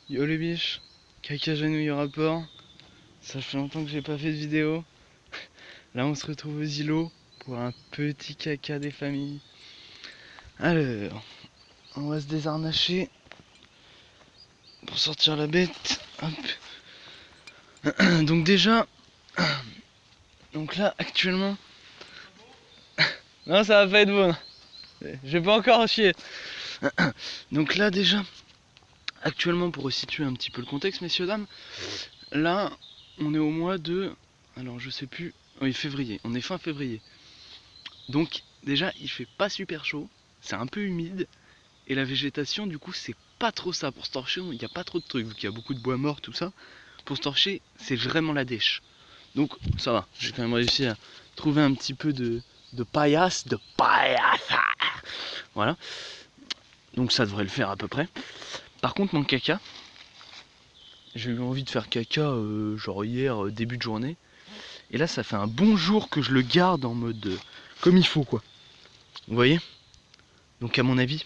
Yo les biches, caca genouille au rapport. Ça fait longtemps que j'ai pas fait de vidéo. Là on se retrouve aux îlots pour un petit caca des familles. Alors, on va se désarnacher pour sortir la bête. Hop. Donc déjà, donc là actuellement... Non ça va pas être bon. Je vais pas encore chier. Donc là déjà, actuellement pour resituer un petit peu le contexte messieurs dames, là on est au mois de... Alors je sais plus... Oui février, on est fin février. Donc déjà il fait pas super chaud, c'est un peu humide. Et la végétation du coup c'est pas trop ça. Pour se torcher il n'y a pas trop de trucs, vu qu'il y a beaucoup de bois mort tout ça. Pour se torcher c'est vraiment la dèche. Donc ça va, j'ai quand même réussi à trouver un petit peu de paillasse, voilà. Donc ça devrait le faire à peu près. Par contre mon caca, j'ai eu envie de faire caca genre hier début de journée. Et là ça fait un bon jour que je le garde en mode comme il faut quoi. Vous voyez? Donc à mon avis,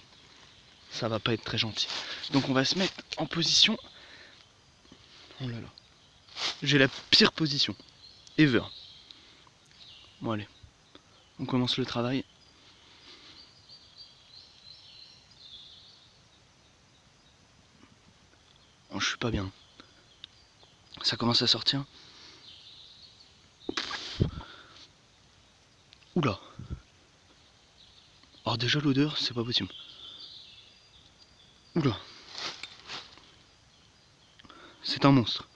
ça va pas être très gentil. Donc on va se mettre en position. Oh là là. J'ai la pire position ever. Bon allez, on commence le travail. Oh, je suis pas bien. Ça commence à sortir. Oula. Alors déjà l'odeur, c'est pas possible. Oula. C'est un monstre.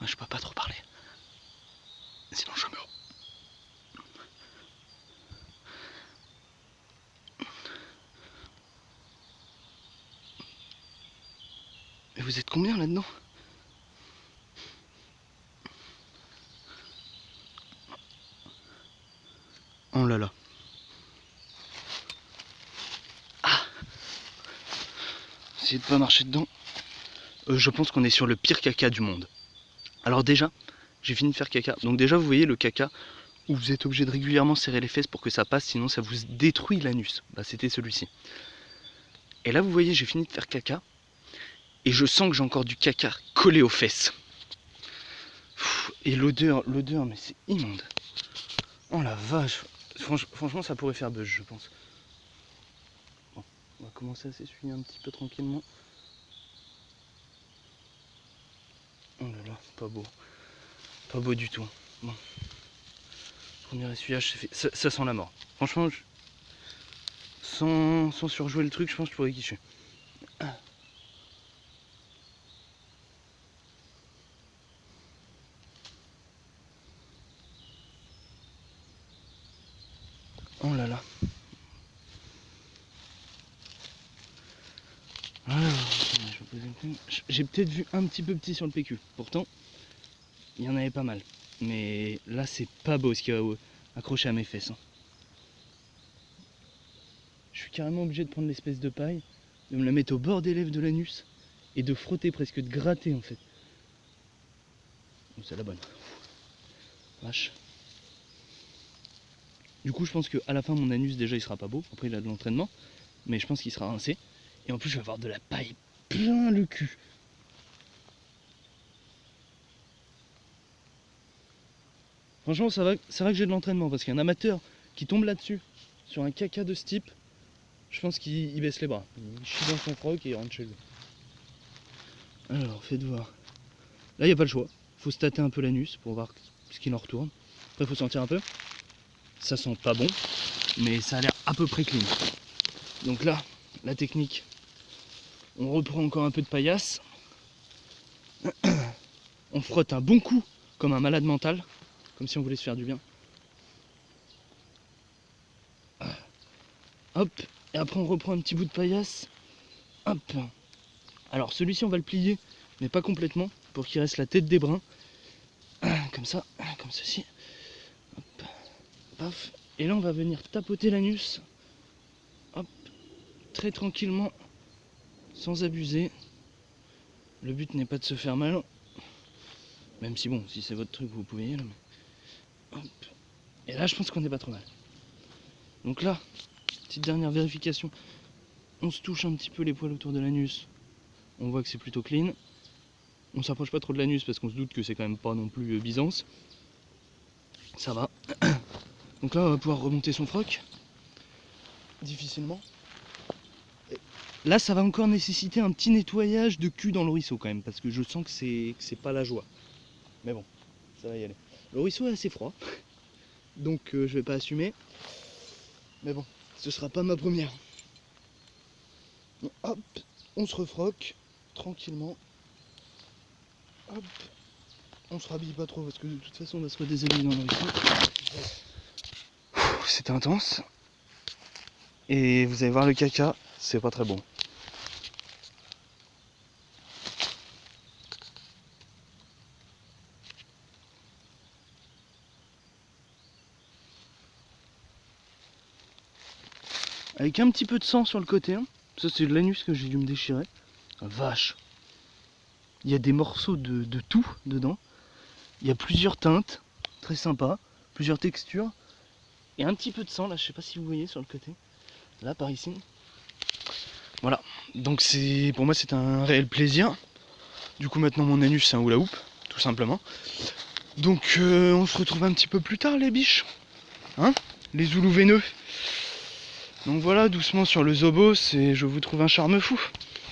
Je peux pas trop parler. Sinon je meurs. Et vous êtes combien là-dedans? Oh là là. Ah. Essayez de pas marcher dedans. Je pense qu'on est sur le pire caca du monde. Alors déjà, j'ai fini de faire caca. Donc déjà vous voyez le caca où vous êtes obligé de régulièrement serrer les fesses pour que ça passe, sinon ça vous détruit l'anus. Bah c'était celui-ci. Et là vous voyez j'ai fini de faire caca. Et je sens que j'ai encore du caca collé aux fesses. Et l'odeur, mais c'est immonde. Oh la vache. Franchement ça pourrait faire buzz je pense. Bon, on va commencer à s'essuyer un petit peu tranquillement. Oh là là, pas beau. Pas beau du tout. Bon. Premier essuyage, c'est fait. Ça sent la mort. Franchement, sans surjouer le truc, je pense que je pourrais kiffer. Ah. Oh là là. Alors, j'ai peut-être vu un petit peu petit sur le PQ. Pourtant, il y en avait pas mal. Mais là, c'est pas beau ce qui va accrocher à mes fesses. Hein. Je suis carrément obligé de prendre l'espèce de paille, de me la mettre au bord des lèvres de l'anus et de frotter, presque de gratter en fait. Oh, c'est la bonne. Vache. Du coup, je pense qu'à la fin, mon anus déjà il sera pas beau. Après, il a de l'entraînement, mais je pense qu'il sera rincé. Et en plus, je vais avoir de la paille plein le cul. Franchement, ça va que j'ai de l'entraînement parce qu'un amateur qui tombe là-dessus, sur un caca de ce type, je pense qu'il baisse les bras. Il chie dans son croc et il rentre chez lui. Alors, faites voir. Là, il n'y a pas le choix. Il faut se tâter un peu l'anus pour voir ce qu'il en retourne. Après, il faut sentir un peu. Ça sent pas bon, mais ça a l'air à peu près clean. Donc là, la technique, on reprend encore un peu de paillasse. On frotte un bon coup comme un malade mental, comme si on voulait se faire du bien. Hop, et après on reprend un petit bout de paillasse. Hop. Alors celui-ci on va le plier, mais pas complètement, pour qu'il reste la tête des brins. Comme ça, comme ceci. Hop. Paf. Et là on va venir tapoter l'anus. Hop. Très tranquillement. Sans abuser. Le but n'est pas de se faire mal. Même si bon, si c'est votre truc, vous pouvez y aller. Mais... hop. Et là je pense qu'on est pas trop mal. Donc là, petite dernière vérification. On se touche un petit peu les poils autour de l'anus. On voit que c'est plutôt clean. On s'approche pas trop de l'anus parce qu'on se doute que c'est quand même pas non plus Byzance. Ça va. Donc là on va pouvoir remonter son froc. Difficilement. Et là ça va encore nécessiter un petit nettoyage de cul dans le ruisseau quand même. Parce que je sens que c'est pas la joie. Mais bon, ça va y aller. Le ruisseau est assez froid. Donc je vais pas assumer. Mais bon, ce sera pas ma première. Donc, hop, on se refroque tranquillement. Hop, on se rhabille pas trop parce que de toute façon on va se redéshabiller dans le ruisseau. C'était intense. Et vous allez voir le caca, c'est pas très bon. Avec un petit peu de sang sur le côté, hein. Ça c'est de l'anus que j'ai dû me déchirer. Vache. Il y a des morceaux de tout dedans. Il y a plusieurs teintes, très sympa, plusieurs textures. Et un petit peu de sang là, je sais pas si vous voyez sur le côté. Là par ici. Voilà, donc c'est pour moi c'est un réel plaisir. Du coup maintenant mon anus c'est un hula hoop, tout simplement. Donc on se retrouve un petit peu plus tard les biches. Hein, les zoulous veineux. Donc voilà, doucement sur le zobos et je vous trouve un charme fou.